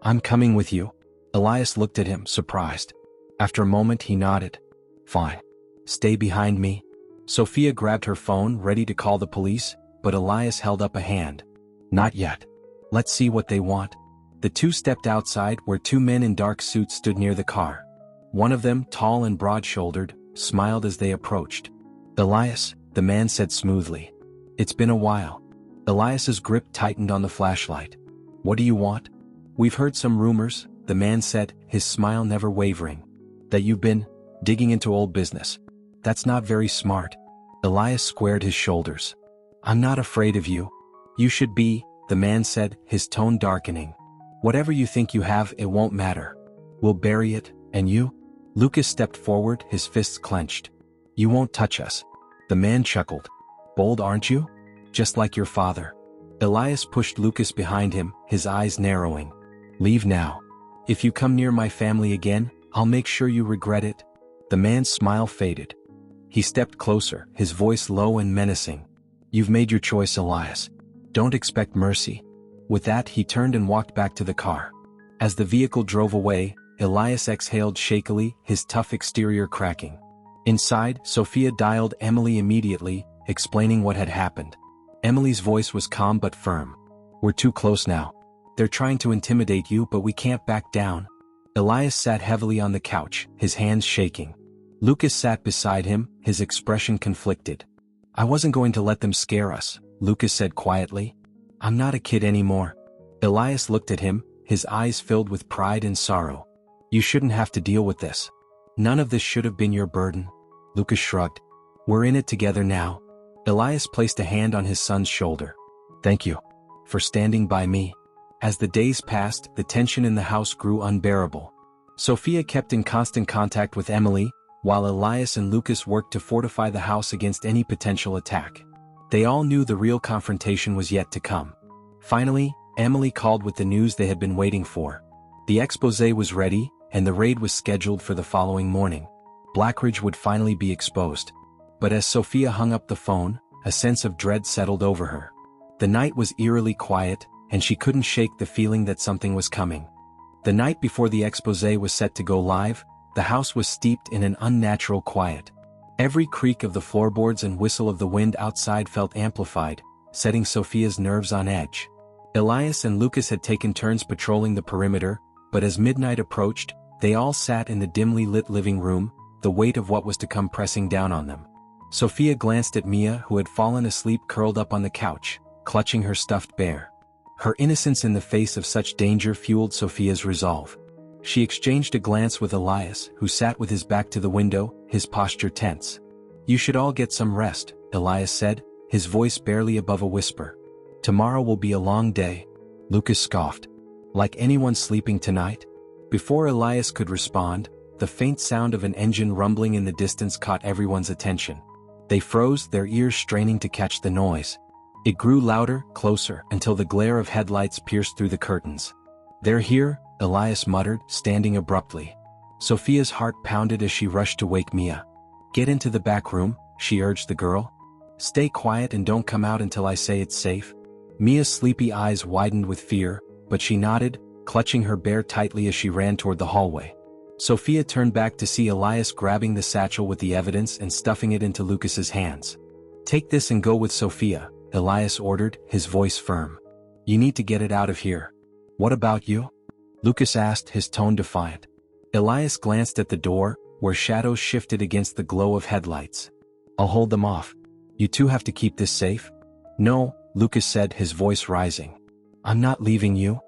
Speaker 1: I'm coming with you. Elias looked at him, surprised. After a moment he nodded. Fine. Stay behind me. Sophia grabbed her phone, ready to call the police, but Elias held up a hand. Not yet. Let's see what they want. The two stepped outside where two men in dark suits stood near the car. One of them, tall and broad-shouldered, smiled as they approached. Elias, the man said smoothly. It's been a while. Elias's grip tightened on the flashlight. What do you want? We've heard some rumors, the man said, his smile never wavering. That you've been digging into old business. That's not very smart. Elias squared his shoulders. I'm not afraid of you. You should be, the man said, his tone darkening. Whatever you think you have, it won't matter. We'll bury it, and you? Lucas stepped forward, his fists clenched. You won't touch us. The man chuckled. Bold, aren't you? Just like your father. Elias pushed Lucas behind him, his eyes narrowing. Leave now. If you come near my family again, I'll make sure you regret it. The man's smile faded. He stepped closer, his voice low and menacing. You've made your choice, Elias. Don't expect mercy. With that, he turned and walked back to the car. As the vehicle drove away, Elias exhaled shakily, his tough exterior cracking. Inside, Sophia dialed Emily immediately, explaining what had happened. Emily's voice was calm but firm. We're too close now. They're trying to intimidate you, but we can't back down. Elias sat heavily on the couch, his hands shaking. Lucas sat beside him, his expression conflicted. I wasn't going to let them scare us, Lucas said quietly. I'm not a kid anymore. Elias looked at him, his eyes filled with pride and sorrow. You shouldn't have to deal with this. None of this should have been your burden. Lucas shrugged. We're in it together now. Elias placed a hand on his son's shoulder. Thank you for standing by me. As the days passed, the tension in the house grew unbearable. Sophia kept in constant contact with Emily, while Elias and Lucas worked to fortify the house against any potential attack. They all knew the real confrontation was yet to come. Finally, Emily called with the news they had been waiting for. The exposé was ready, and the raid was scheduled for the following morning. Blackridge would finally be exposed. But as Sophia hung up the phone, a sense of dread settled over her. The night was eerily quiet, and she couldn't shake the feeling that something was coming. The night before the exposé was set to go live, the house was steeped in an unnatural quiet. Every creak of the floorboards and whistle of the wind outside felt amplified, setting Sophia's nerves on edge. Elias and Lucas had taken turns patrolling the perimeter, but as midnight approached, they all sat in the dimly lit living room, the weight of what was to come pressing down on them. Sophia glanced at Mia, who had fallen asleep curled up on the couch, clutching her stuffed bear. Her innocence in the face of such danger fueled Sophia's resolve. She exchanged a glance with Elias, who sat with his back to the window, his posture tense. You should all get some rest, Elias said, his voice barely above a whisper. Tomorrow will be a long day. Lucas scoffed. Like anyone sleeping tonight? Before Elias could respond, the faint sound of an engine rumbling in the distance caught everyone's attention. They froze, their ears straining to catch the noise. It grew louder, closer, until the glare of headlights pierced through the curtains. They're here, Elias muttered, standing abruptly. Sophia's heart pounded as she rushed to wake Mia. Get into the back room, she urged the girl. Stay quiet and don't come out until I say it's safe. Mia's sleepy eyes widened with fear, but she nodded, clutching her bear tightly as she ran toward the hallway. Sophia turned back to see Elias grabbing the satchel with the evidence and stuffing it into Lucas's hands. Take this and go with Sophia, Elias ordered, his voice firm. You need to get it out of here. What about you? Lucas asked, his tone defiant. Elias glanced at the door, where shadows shifted against the glow of headlights. I'll hold them off. You two have to keep this safe? No, Lucas said, his voice rising. I'm not leaving you.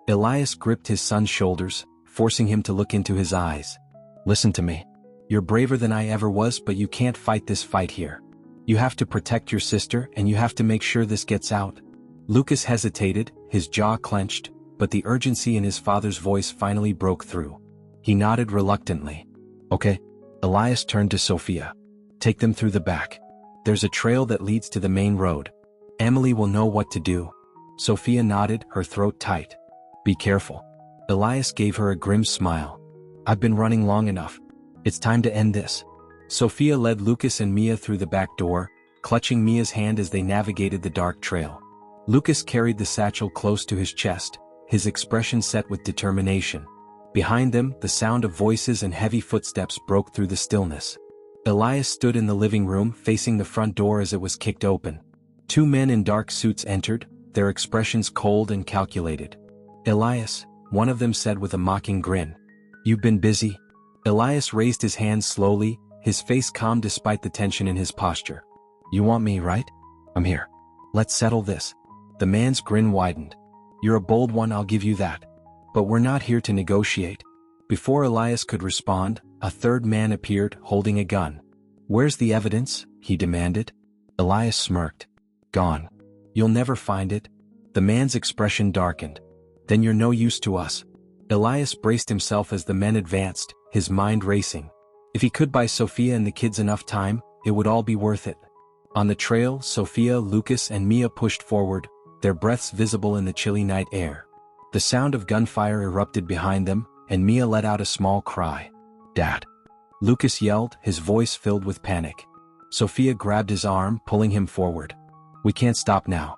Speaker 1: Elias gripped his son's shoulders, forcing him to look into his eyes. Listen to me. You're braver than I ever was, but you can't fight this fight here. You have to protect your sister, and you have to make sure this gets out. Lucas hesitated, his jaw clenched, but the urgency in his father's voice finally broke through. He nodded reluctantly. Okay. Elias turned to Sophia. Take them through the back. There's a trail that leads to the main road. Emily will know what to do. Sophia nodded, her throat tight. Be careful. Elias gave her a grim smile. I've been running long enough. It's time to end this. Sophia led Lucas and Mia through the back door, clutching Mia's hand as they navigated the dark trail. Lucas carried the satchel close to his chest, his expression set with determination. Behind them, the sound of voices and heavy footsteps broke through the stillness. Elias stood in the living room, facing the front door as it was kicked open. Two men in dark suits entered, their expressions cold and calculated. Elias, one of them said with a mocking grin. You've been busy. Elias raised his hands slowly, his face calm despite the tension in his posture. You want me, right? I'm here. Let's settle this. The man's grin widened. You're a bold one, I'll give you that. But we're not here to negotiate. Before Elias could respond, a third man appeared, holding a gun. Where's the evidence? He demanded. Elias smirked. Gone. You'll never find it. The man's expression darkened. Then you're no use to us. Elias braced himself as the men advanced, his mind racing. If he could buy Sophia and the kids enough time, it would all be worth it. On the trail, Sophia, Lucas, and Mia pushed forward, their breaths visible in the chilly night air. The sound of gunfire erupted behind them, and Mia let out a small cry. "Dad!" Lucas yelled, his voice filled with panic. Sophia grabbed his arm, pulling him forward. "We can't stop now."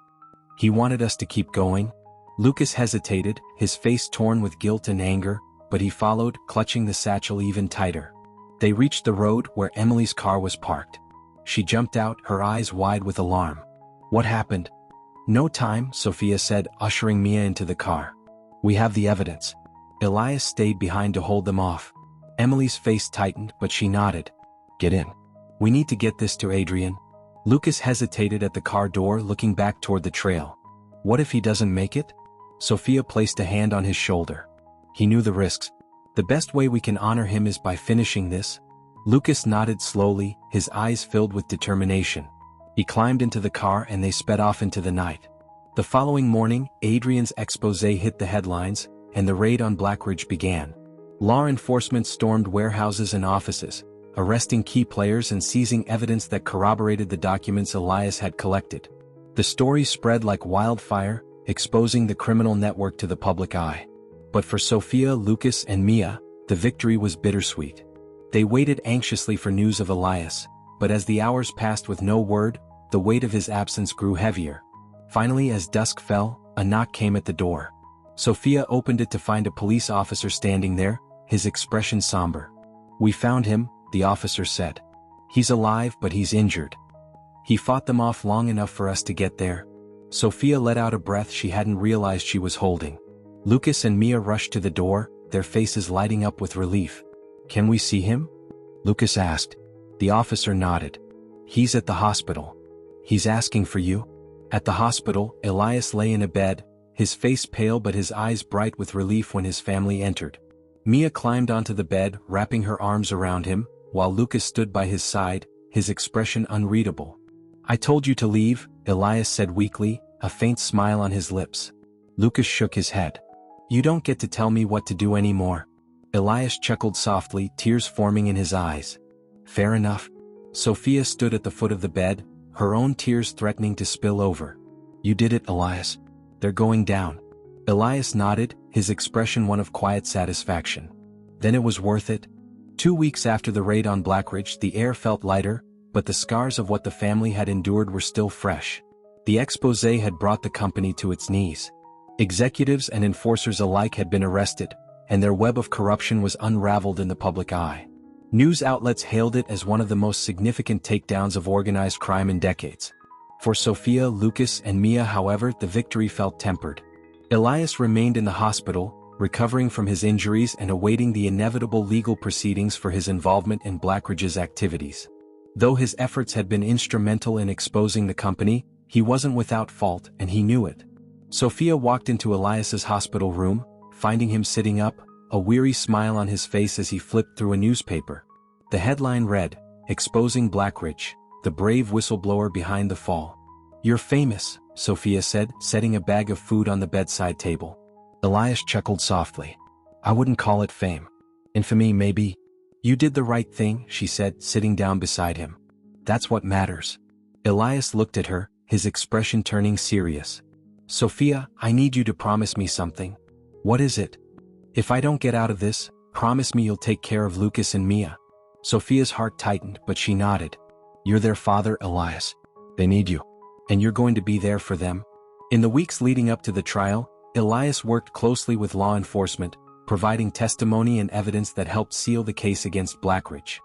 Speaker 1: "He wanted us to keep going." Lucas hesitated, his face torn with guilt and anger, but he followed, clutching the satchel even tighter. They reached the road where Emily's car was parked. She jumped out, her eyes wide with alarm. "What happened?" "No time," Sophia said, ushering Mia into the car. "We have the evidence." Elias stayed behind to hold them off. Emily's face tightened, but she nodded. "Get in. We need to get this to Adrian." Lucas hesitated at the car door, looking back toward the trail. "What if he doesn't make it?" Sophia placed a hand on his shoulder. "He knew the risks. The best way we can honor him is by finishing this." Lucas nodded slowly, his eyes filled with determination. He climbed into the car and they sped off into the night. The following morning, Adrian's exposé hit the headlines, and the raid on Blackridge began. Law enforcement stormed warehouses and offices, arresting key players and seizing evidence that corroborated the documents Elias had collected. The story spread like wildfire, exposing the criminal network to the public eye. But for Sophia, Lucas, and Mia, the victory was bittersweet. They waited anxiously for news of Elias, but as the hours passed with no word, the weight of his absence grew heavier. Finally, as dusk fell, a knock came at the door. Sophia opened it to find a police officer standing there, his expression somber. "We found him," the officer said. "He's alive, but he's injured. He fought them off long enough for us to get there." Sophia let out a breath she hadn't realized she was holding. Lucas and Mia rushed to the door, their faces lighting up with relief. "Can we see him?" Lucas asked. The officer nodded. "He's at the hospital. He's asking for you." At the hospital, Elias lay in a bed, his face pale but his eyes bright with relief when his family entered. Mia climbed onto the bed, wrapping her arms around him, while Lucas stood by his side, his expression unreadable. "I told you to leave," Elias said weakly, a faint smile on his lips. Lucas shook his head. "You don't get to tell me what to do anymore." Elias chuckled softly, tears forming in his eyes. "Fair enough." Sophia stood at the foot of the bed, her own tears threatening to spill over. "You did it, Elias. They're going down." Elias nodded, his expression one of quiet satisfaction. "Then it was worth it." 2 weeks after the raid on Blackridge, the air felt lighter, but the scars of what the family had endured were still fresh. The exposé had brought the company to its knees. Executives and enforcers alike had been arrested, and their web of corruption was unraveled in the public eye. News outlets hailed it as one of the most significant takedowns of organized crime in decades. For Sophia, Lucas, and Mia, however, the victory felt tempered. Elias remained in the hospital, recovering from his injuries and awaiting the inevitable legal proceedings for his involvement in Blackridge's activities. Though his efforts had been instrumental in exposing the company, he wasn't without fault, and he knew it. Sophia walked into Elias's hospital room, finding him sitting up, a weary smile on his face as he flipped through a newspaper. The headline read, "Exposing Blackridge, the brave whistleblower behind the fall." "You're famous," Sophia said, setting a bag of food on the bedside table. Elias chuckled softly. "I wouldn't call it fame. Infamy, maybe." "You did the right thing," she said, sitting down beside him. "That's what matters." Elias looked at her, his expression turning serious. "Sophia, I need you to promise me something." "What is it?" "If I don't get out of this, promise me you'll take care of Lucas and Mia." Sophia's heart tightened, but she nodded. "You're their father, Elias. They need you. And you're going to be there for them." In the weeks leading up to the trial, Elias worked closely with law enforcement, providing testimony and evidence that helped seal the case against Blackridge.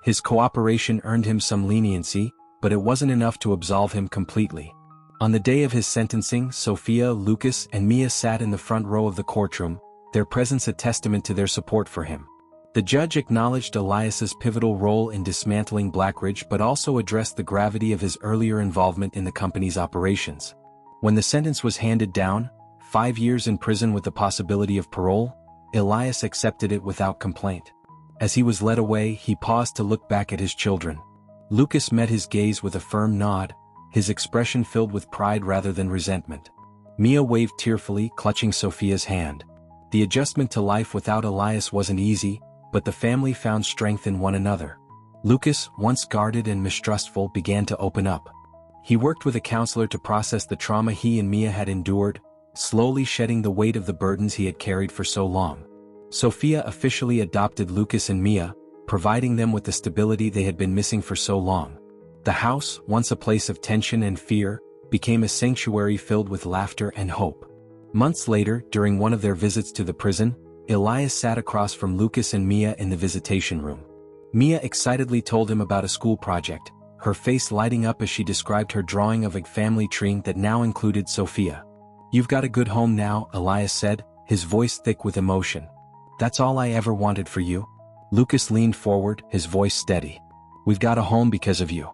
Speaker 1: His cooperation earned him some leniency, but it wasn't enough to absolve him completely. On the day of his sentencing, Sophia, Lucas, and Mia sat in the front row of the courtroom, their presence a testament to their support for him. The judge acknowledged Elias's pivotal role in dismantling Blackridge but also addressed the gravity of his earlier involvement in the company's operations. When the sentence was handed down, 5 years in prison with the possibility of parole, Elias accepted it without complaint. As he was led away, he paused to look back at his children. Lucas met his gaze with a firm nod. his expression filled with pride rather than resentment. Mia waved tearfully, clutching Sophia's hand. The adjustment to life without Elias wasn't easy, but the family found strength in one another. Lucas, once guarded and mistrustful, began to open up. He worked with a counselor to process the trauma he and Mia had endured, slowly shedding the weight of the burdens he had carried for so long. Sophia officially adopted Lucas and Mia, providing them with the stability they had been missing for so long. The house, once a place of tension and fear, became a sanctuary filled with laughter and hope. Months later, during one of their visits to the prison, Elias sat across from Lucas and Mia in the visitation room. Mia excitedly told him about a school project, her face lighting up as she described her drawing of a family tree that now included Sophia. "You've got a good home now," Elias said, his voice thick with emotion. "That's all I ever wanted for you." Lucas leaned forward, his voice steady. "We've got a home because of you.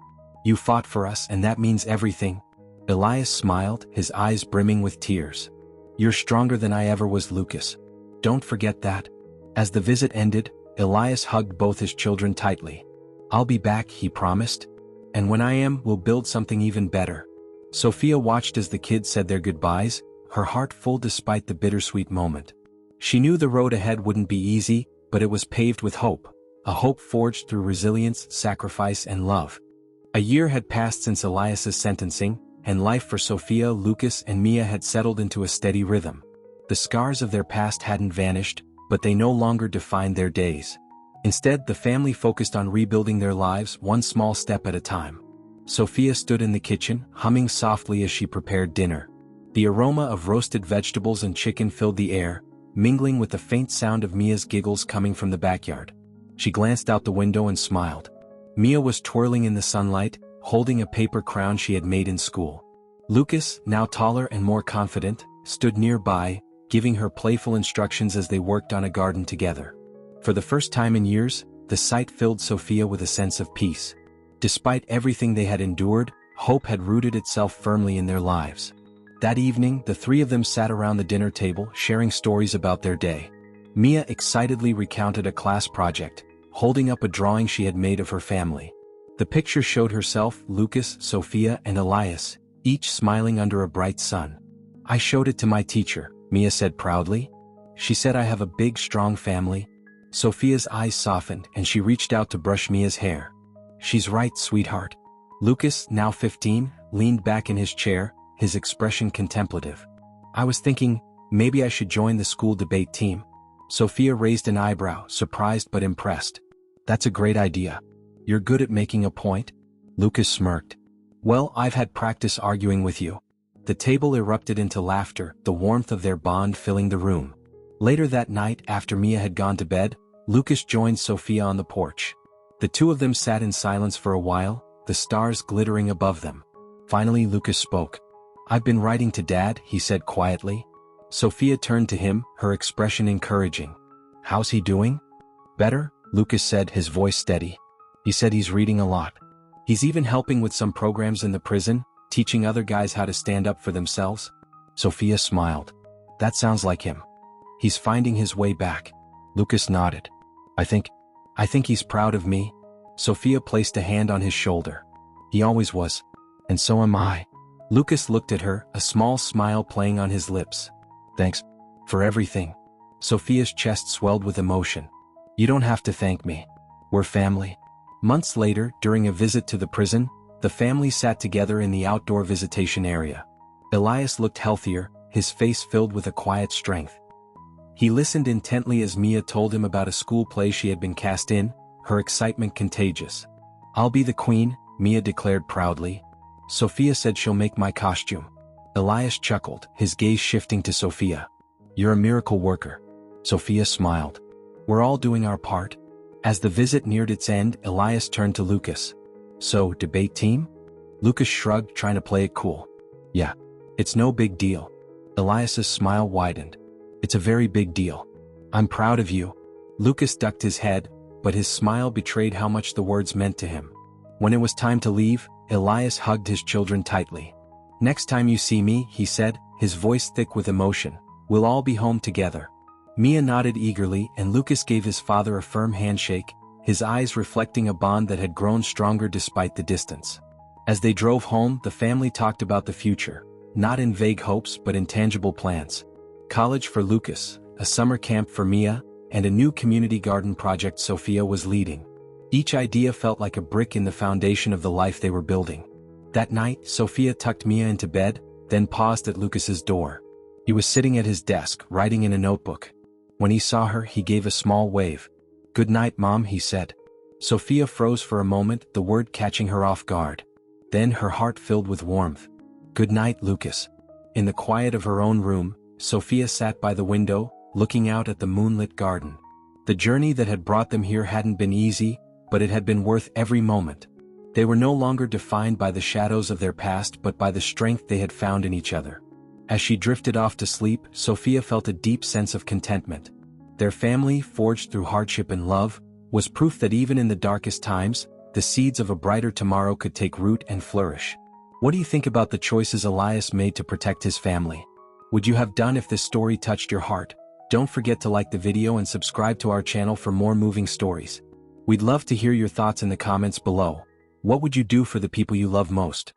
Speaker 1: You fought for us and that means everything." Elias smiled, his eyes brimming with tears. "You're stronger than I ever was, Lucas. Don't forget that." As the visit ended, Elias hugged both his children tightly. "I'll be back," he promised. "And when I am, we'll build something even better." Sophia watched as the kids said their goodbyes, her heart full despite the bittersweet moment. She knew the road ahead wouldn't be easy, but it was paved with hope, a hope forged through resilience, sacrifice, and love. A year had passed since Elias's sentencing, and life for Sophia, Lucas, and Mia had settled into a steady rhythm. The scars of their past hadn't vanished, but they no longer defined their days. Instead, the family focused on rebuilding their lives one small step at a time. Sophia stood in the kitchen, humming softly as she prepared dinner. The aroma of roasted vegetables and chicken filled the air, mingling with the faint sound of Mia's giggles coming from the backyard. She glanced out the window and smiled. Mia was twirling in the sunlight, holding a paper crown she had made in school. Lucas, now taller and more confident, stood nearby, giving her playful instructions as they worked on a garden together. For the first time in years, the sight filled Sophia with a sense of peace. Despite everything they had endured, hope had rooted itself firmly in their lives. That evening, the three of them sat around the dinner table, sharing stories about their day. Mia excitedly recounted a class project, holding up a drawing she had made of her family. The picture showed herself, Lucas, Sophia, and Elias, each smiling under a bright sun. "I showed it to my teacher," Mia said proudly. "She said I have a big, strong family." Sophia's eyes softened and she reached out to brush Mia's hair. "She's right, sweetheart." Lucas, now 15, leaned back in his chair, his expression contemplative. "I was thinking, maybe I should join the school debate team." Sophia raised an eyebrow, surprised but impressed. "That's a great idea. You're good at making a point." Lucas smirked. "Well, I've had practice arguing with you." The table erupted into laughter, the warmth of their bond filling the room. Later that night, after Mia had gone to bed, Lucas joined Sophia on the porch. The two of them sat in silence for a while, the stars glittering above them. Finally, Lucas spoke. "I've been writing to Dad," he said quietly. Sophia turned to him, her expression encouraging. "How's he doing?" "Better," Lucas said, his voice steady. "He said he's reading a lot. He's even helping with some programs in the prison, teaching other guys how to stand up for themselves." Sophia smiled. "That sounds like him. He's finding his way back." Lucas nodded. I think he's proud of me." Sophia placed a hand on his shoulder. "He always was. And so am I." Lucas looked at her, a small smile playing on his lips. "Thanks. For everything." Sophia's chest swelled with emotion. "You don't have to thank me. We're family." Months later, during a visit to the prison, the family sat together in the outdoor visitation area. Elias looked healthier, his face filled with a quiet strength. He listened intently as Mia told him about a school play she had been cast in, her excitement contagious. "I'll be the queen," Mia declared proudly. "Sophia said she'll make my costume." Elias chuckled, his gaze shifting to Sophia. "You're a miracle worker." Sophia smiled. "We're all doing our part." As the visit neared its end, Elias turned to Lucas. "So, debate team?" Lucas shrugged, trying to play it cool. "Yeah. It's no big deal." Elias's smile widened. "It's a very big deal. I'm proud of you." Lucas ducked his head, but his smile betrayed how much the words meant to him. When it was time to leave, Elias hugged his children tightly. "Next time you see me," he said, his voice thick with emotion, "we'll all be home together." Mia nodded eagerly and Lucas gave his father a firm handshake, his eyes reflecting a bond that had grown stronger despite the distance. As they drove home, the family talked about the future, not in vague hopes but in tangible plans. College for Lucas, a summer camp for Mia, and a new community garden project Sophia was leading. Each idea felt like a brick in the foundation of the life they were building. That night, Sophia tucked Mia into bed, then paused at Lucas's door. He was sitting at his desk, writing in a notebook. When he saw her, he gave a small wave. "Good night, Mom," he said. Sophia froze for a moment, the word catching her off guard. Then her heart filled with warmth. "Good night, Lucas." In the quiet of her own room, Sophia sat by the window, looking out at the moonlit garden. The journey that had brought them here hadn't been easy, but it had been worth every moment. They were no longer defined by the shadows of their past but by the strength they had found in each other. As she drifted off to sleep, Sophia felt a deep sense of contentment. Their family, forged through hardship and love, was proof that even in the darkest times, the seeds of a brighter tomorrow could take root and flourish. What do you think about the choices Elias made to protect his family? Would you have done if this story touched your heart? Don't forget to like the video and subscribe to our channel for more moving stories. We'd love to hear your thoughts in the comments below. What would you do for the people you love most?